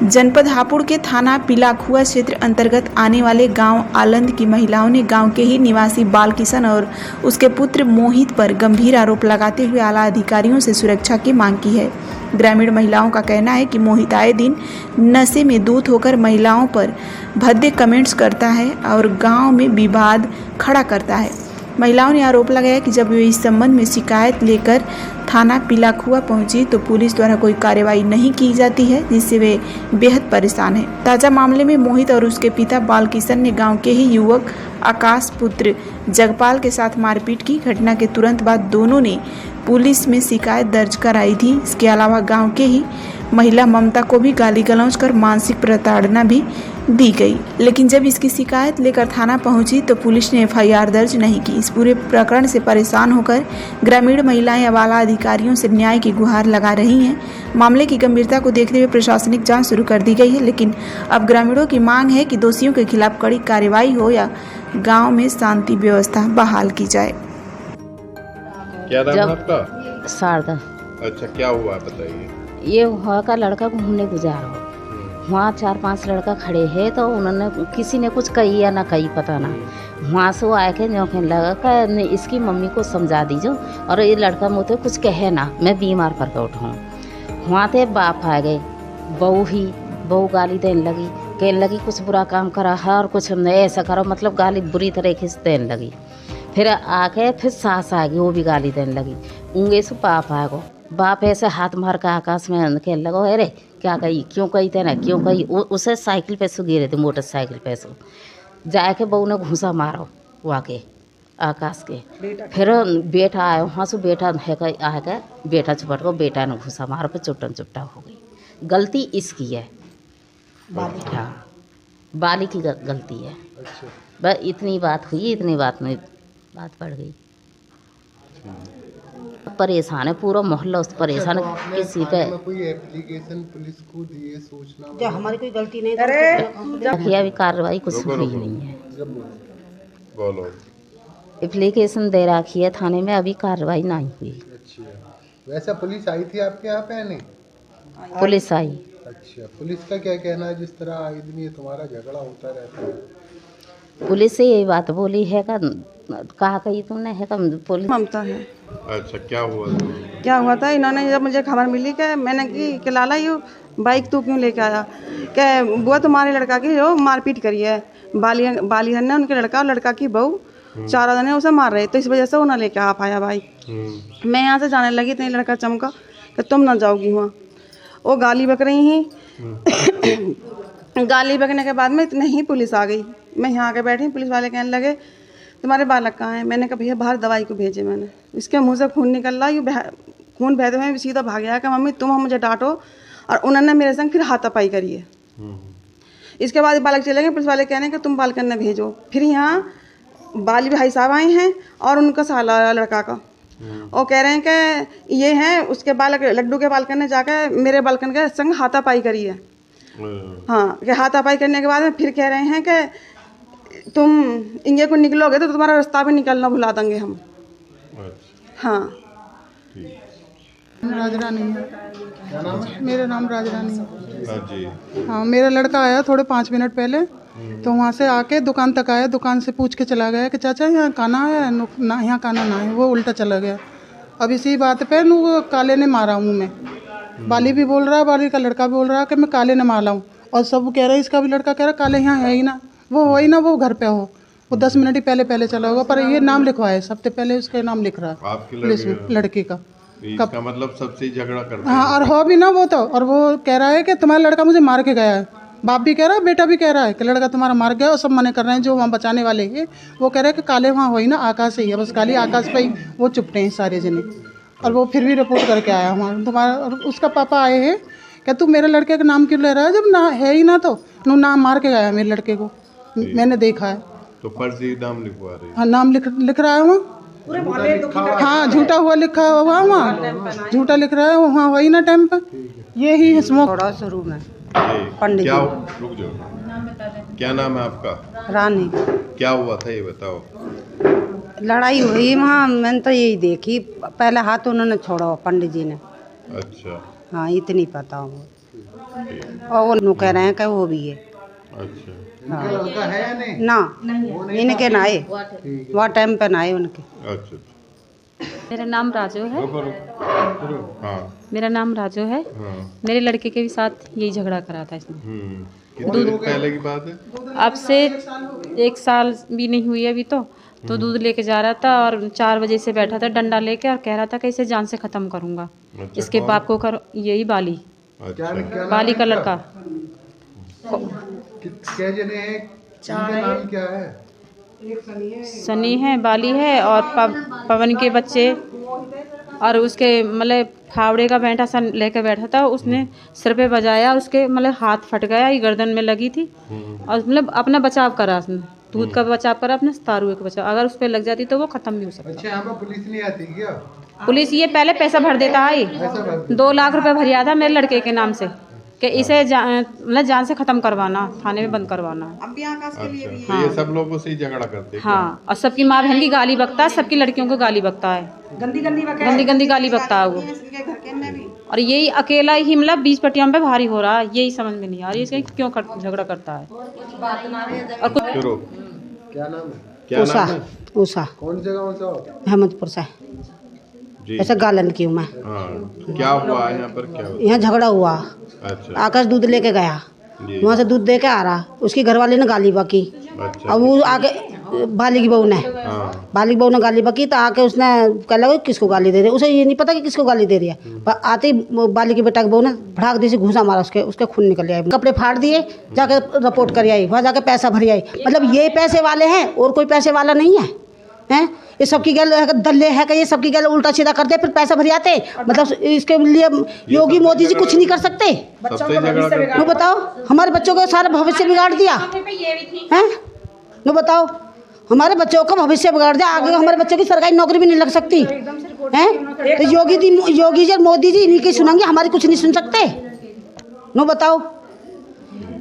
जनपद हापुड़ के थाना पिलाखुआ क्षेत्र अंतर्गत आने वाले गांव आलंद की महिलाओं ने गांव के ही निवासी बाल किशन और उसके पुत्र मोहित पर गंभीर आरोप लगाते हुए आला अधिकारियों से सुरक्षा की मांग की है। ग्रामीण महिलाओं का कहना है कि मोहित आए दिन नशे में धुत होकर महिलाओं पर भद्दे कमेंट्स करता है और गाँव में विवाद खड़ा करता है। महिलाओं ने आरोप लगाया कि जब वे इस संबंध में शिकायत लेकर थाना पिलाखुआ पहुंची तो पुलिस द्वारा कोई कार्रवाई नहीं की जाती है, जिससे वे बेहद परेशान हैं। ताज़ा मामले में मोहित और उसके पिता बाल किशन ने गांव के ही युवक आकाश पुत्र जगपाल के साथ मारपीट की। घटना के तुरंत बाद दोनों ने पुलिस में शिकायत दर्ज कराई थी। इसके अलावा गाँव के ही महिला ममता को भी गाली गलौज कर मानसिक प्रताड़ना भी दी गई, लेकिन जब इसकी शिकायत लेकर थाना पहुंची तो पुलिस ने एफआईआर दर्ज नहीं की। इस पूरे प्रकरण से परेशान होकर ग्रामीण महिलाएं अब आला अधिकारियों से न्याय की गुहार लगा रही हैं। मामले की गंभीरता को देखते हुए प्रशासनिक जांच शुरू कर दी गई है, लेकिन अब ग्रामीणों की मांग है कि दोषियों के खिलाफ कड़ी कार्रवाई हो या गाँव में शांति व्यवस्था बहाल की जाए। क्या नाम है आपका? शारदा। अच्छा, क्या हुआ बताइए। ये वहाँ का लड़का घूमने गुजार हो, वहाँ 4-5 लड़का खड़े हैं तो उन्होंने किसी ने कुछ कही या ना कही पता ना। वहाँ से वो आए के जो कहने लगा कि इसकी मम्मी को समझा दीजिए और ये लड़का मुझे कुछ कहे ना, मैं बीमार पड़ के उठाऊँ। वहाँ से बाप आ गए, बहू गाली देने लगी, कहने लगी कुछ बुरा काम करा है और कुछ नहीं ऐसा करो, मतलब गाली बुरी तरीके से देने लगी। फिर आके फिर सास आ गई, वो भी गाली देने लगी। ऊँगे से बाप आ गो, बाप ऐसे हाथ मार के आकाश में खेल लगो, अरे क्या कही, क्यों कही थे ना, क्यों कही। उसे साइकिल पे से गिरे थे, मोटरसाइकिल पे से जाके बहू ने घूसा मारो वहाँ के आकाश के। फिर बेटा आया वहाँ से, बेटा है आके बेटा चुपट को बेटा ने घूसा मारो, पे चुपटा हो गई। गलती इसकी है, हाँ बाली की गलती है। बस इतनी बात हुई, इतनी बात में बात बढ़ गई। परेशान है पूरा मोहल्ला, उस परेशान किसी पे कोई एप्लीकेशन पुलिस को दिए सूचना जब हमारी कोई गलती नहीं है, अभी कार्रवाई कुछ हुई नहीं है। बोलो। एप्लीकेशन दे रखी है थाने में, अभी कार्रवाई नहीं हुई। अच्छा, वैसा पुलिस आई थी आपके यहाँ पे नहीं? पुलिस आई। अच्छा, पुलिस का क्या कहना है जिस तरह आए दिन ये तुम्हारा झगड़ा होता रहता है? पुलिस से यही बात बोली है का, कहा कही तुमने है का पुलिस ममता है। अच्छा, क्या हुआ था, इन्होंने जब मुझे खबर मिली कि मैंने कि लाला ये बाइक तू क्यों लेके आया, कि बुआ तुम्हारे लड़का की जो मारपीट करी है, बालिहन ने उनके लड़का और लड़का की बहू 4 जने उसे मार रहे, तो इस वजह से वो ना लेके आ पाया बाइक। मैं यहाँ से जाने लगी तो लड़का चमका कि तुम ना जाओगी वहाँ। वो गाली बक रही ही गाली बकने के बाद में इतने ही पुलिस आ गई। मैं यहाँ आके बैठी, पुलिस वाले कहने लगे तुम्हारे बालक कहाँ हैं? मैंने कहा भैया बाहर दवाई को भेजे मैंने। इसके मुंह से खून निकल रहा, यूँ खून बहते हुए सीधा भाग गया कि मम्मी तुम मुझे डांटो, और उन्होंने मेरे संग फिर हाथापाई करी है। इसके बाद बालक चले गए, पुलिस वाले कहने कि तुम बालकन ने भेजो। फिर यहाँ बाली भाई साहब आए हैं और उनका साला लड़का का, वो कह रहे हैं कि ये हैं उसके बालक, लड्डू के बालकन ने जाकर मेरे बालकन के संग हाथापाई करी है। हाँ, कि हाथापाई करने के बाद में फिर कह रहे हैं कि तुम इंगे को निकलोगे तो तुम्हारा रास्ता भी निकलना भुला देंगे हम। हाँ, राजरानी है। क्या नाम है? मेरा नाम राजरानी है। हाँ जी। हाँ, मेरा लड़का आया थोड़े 5 मिनट पहले, तो वहाँ से आके दुकान तक आया, दुकान से पूछ के चला गया कि चाचा यहाँ खाना है ना, यहाँ खाना ना है। वो उल्टा चला गया। अब इसी बात पे वो काले ने मारा हूँ मैं। बाली भी बोल रहा है, बाली का लड़का भी बोल रहा है कि मैं काले ने मारा हूँ, और सब कह रहे हैं, इसका भी लड़का कह रहा है काले यहाँ है ही ना, वो हो ही ना, वो घर पे हो, वो 10 मिनट ही पहले चला होगा, पर ये नाम लिखवाया, सबसे पहले उसका नाम लिख रहा है पुलिस में, लड़के का। इसका मतलब सबसे झगड़ा करता है। हाँ, और हो भी ना वो तो, और वो कह रहा है कि तुम्हारा लड़का मुझे मार के गया है। बाप भी कह रहा है, बेटा भी कह रहा है कि लड़का तुम्हारा मार गया, और सब मने कर रहे हैं जो वहाँ बचाने वाले हैं। वो कह रहे हैं कि काले वहाँ हो ही ना, आकाश ही है, बस खाली आकाश पे ही वो चुपटे हैं सारे जने। और वो फिर भी रिपोर्ट करके आया हमारा, तुम्हारा और उसका पापा आए हैं, क्या तू मेरे लड़के का नाम क्यों ले रहा है, जब ना है ही ना, तो नू नाम मार के गया मेरे लड़के को, मैंने देखा है। तो फर्जी नाम लिखवा रही है। हाँ, नाम लिख रहा है वहाँ। हाँ, झूठा हुआ लिखा हुआ वहाँ, झूठा लिख रहा है वहाँ, वही ना टाइम पर। ये ही थोड़ा शुरू में पंडित क्या रुक जाओ, क्या नाम है आपका? रानी। क्या हुआ था ये बताओ। लड़ाई हुई वहाँ, मैंने तो यही देखी, पहले हाथ उन्होंने छोड़ा पंडित जी ने। अच्छा, हाँ, इतनी पता हो। और वो नु कह रहे हैं कि वो भी है। अच्छा, इनका लड़का है या नहीं? ना इनके ना आए, वह टाइम पे ना आए उनके। अच्छा। मेरा नाम राजू है। हाँ मेरा नाम राजू है। हाँ। मेरे लड़के के भी साथ यही झगड़ा करा था इसने। कितने दिन पहले की बात है? अब से 1 साल भी नहीं हुई अभी तो दूध लेके जा रहा था और 4 बजे से बैठा था डंडा लेके और कह रहा था कि इसे जान से ख़त्म करूँगा। अच्छा, इसके कौन? बाप को कर यही बाली अच्छा। बाली का लड़का। क्या जने हैं? इनका नाम क्या है? सनी है, बाली है और पवन के बच्चे और उसके मतलब फावड़े का बैठा सा लेके बैठा था। उसने सिर पे बजाया, उसके मतलब हाथ फट गया, ये गर्दन में लगी थी और मतलब अपना बचाव करा उसने, दूध का बचाव करा, अपने तारुए का बचाव। अगर उस पर लग जाती तो वो ख़त्म भी हो सकता। अच्छा, यहाँ पर पुलिस नहीं आती क्या? पुलिस ये पहले पैसा भर देता है, 2 लाख रुपए भरिया था मेरे लड़के के नाम से कि इसे मतलब जान से ख़त्म करवाना, थाने में बंद करवाना। अच्छा, तो ये सब लोग उसे ही झगड़ा करते हैं क्या? हाँ, और सबकी माँ बहन की गाली बकता है, सबकी लड़कियों को गाली बकता है, गंदी गाली बकता है वो। और यही अकेला ही मतलब 20 पटियां पे भारी हो रहा है, यही समझ में नहीं आ रही है क्यों झगड़ा करता है। और कुछ क्या नाम है? क्या नाम है? उषा कौन से गाँव से हो? अहमदपुर से। जी। ऐसा गालन की हूँ मैं। हाँ, क्या हुआ यहाँ पर? क्या हुआ? यहाँ झगड़ा हुआ, अच्छा आकाश दूध लेके गया, जी। वहाँ से दूध दे के आ रहा, उसकी घरवाली ने गाली बकी। अच्छा। अब वो आके बाली की बहू ने हाँ। बाली की बहू ने गाली बकी तो आके उसने कह लगा किसको गाली दे रही है, उसे ये नहीं पता कि किसको गाली दे रही है। पर आते ही बाली की बेटा की बहू ने भड़ाक दी से घूसा मारा, उसके खून निकल आए, कपड़े फाड़ दिए, जाके रिपोर्ट कर आई, वहाँ जाके पैसा भर आई। मतलब ये पैसे वाले हैं और कोई पैसे वाला नहीं है, हैं? ये सबकी गैल दल्ले है कि ये सबकी गैल उल्टा सीधा करते फिर पैसा भर जाते। मतलब इसके लिए योगी मोदी जी कुछ नहीं कर सकते। सबसे झगड़ा करते नो बताओ, हमारे बच्चों का सारा भविष्य बिगाड़ दिया हैं। नो बताओ, हमारे बच्चों का भविष्य बिगाड़ दिया, आगे हमारे बच्चों की सरकारी नौकरी भी नहीं लग सकती हैं। तो योगी जी और मोदी जी इन्हीं की सुनेंगे, हमारी कुछ नहीं सुन सकते। नो बताओ,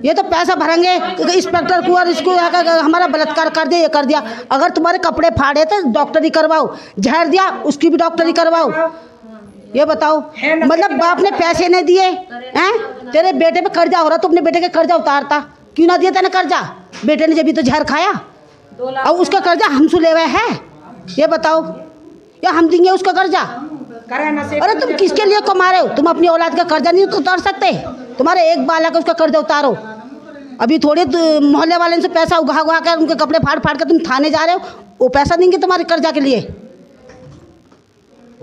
ये तो पैसा भरेंगे इंस्पेक्टर को और इसको हमारा बलात्कार कर दिया, ये कर दिया। अगर तुम्हारे कपड़े फाड़े तो डॉक्टरी करवाओ, जहर दिया उसकी भी डॉक्टरी करवाओ। ये बताओ, मतलब बाप ने पैसे नहीं दिए हैं, तेरे बेटे पे कर्जा हो रहा तो अपने बेटे के कर्जा उतारता, क्यों ना दिया तेने कर्जा? बेटे ने जब भी तो जहर खाया और उसका कर्जा हमसे ले हुए है। ये बताओ, या हम देंगे उसका कर्जा? अरे तुम किसके लिए कमा रहे हो? तुम अपनी औलाद का कर्जा नहीं उतार सकते? तुम्हारे एक बालक है उसका कर्जा उतारो। अभी थोड़े मोहल्ले वाले से पैसा उगा उगा कर उनके कपड़े फाड़ फाड़ कर तुम थाने जा रहे हो, वो पैसा देंगे तुम्हारे कर्जा के लिए?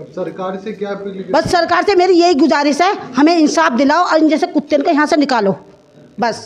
अब सरकार से क्या अपील? बस सरकार से मेरी यही गुजारिश है, हमें इंसाफ दिलाओ और इन जैसे कुत्ते को यहाँ से निकालो बस।